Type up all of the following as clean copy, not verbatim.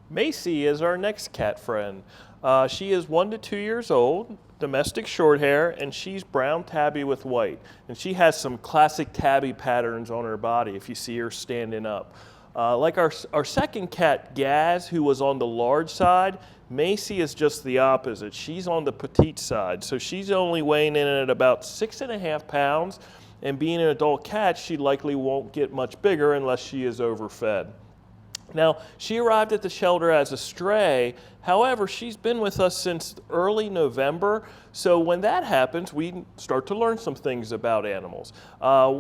Macy is our next cat friend. She is 1 to 2 years old, domestic short hair, and she's brown tabby with white. And she has some classic tabby patterns on her body if you see her standing up. Like our second cat, Gaz, who was on the large side, Macy is just the opposite. She's on the petite side, so she's only weighing in at about 6.5 pounds, and being an adult cat, she likely won't get much bigger unless she is overfed. Now, she arrived at the shelter as a stray. However, she's been with us since early November. So when that happens, we start to learn some things about animals.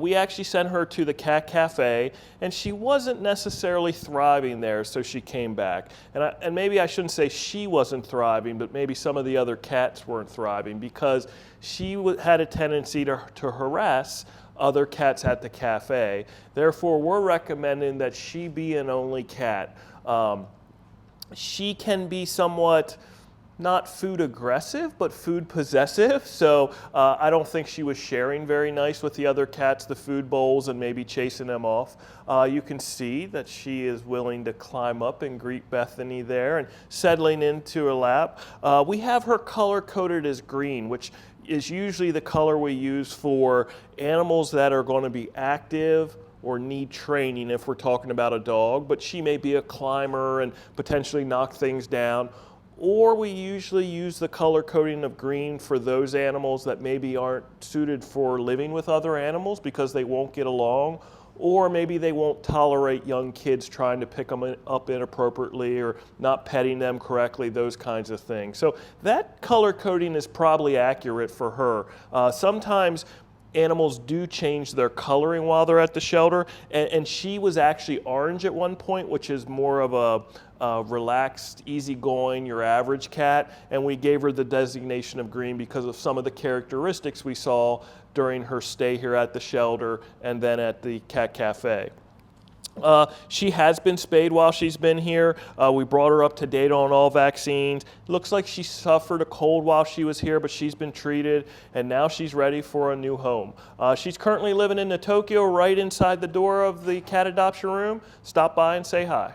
We actually sent her to the cat cafe, and she wasn't necessarily thriving there, so she came back. And maybe I shouldn't say she wasn't thriving, but maybe some of the other cats weren't thriving because she had a tendency to harass other cats at the cafe. Therefore, we're recommending that she be an only cat. She can be somewhat not food aggressive, but food possessive. So I don't think she was sharing very nice with the other cats, the food bowls, and maybe chasing them off. You can see that she is willing to climb up and greet Bethany there and settling into her lap. We have her color coded as green, which is usually the color we use for animals that are going to be active or need training if we're talking about a dog, but she may be a climber and potentially knock things down. Or we usually use the color coding of green for those animals that maybe aren't suited for living with other animals because they won't get along, or maybe they won't tolerate young kids trying to pick them up inappropriately or not petting them correctly, those kinds of things. So that color coding is probably accurate for her. Sometimes animals do change their coloring while they're at the shelter, and she was actually orange at one point, which is more of a relaxed, easygoing, your average cat, and we gave her the designation of green because of some of the characteristics we saw during her stay here at the shelter and then at the cat cafe. She has been spayed while she's been here. We brought her up to date on all vaccines. It looks like she suffered a cold while she was here, but she's been treated, and now she's ready for a new home. She's currently living in the Tokyo right inside the door of the cat adoption room. Stop by and say hi.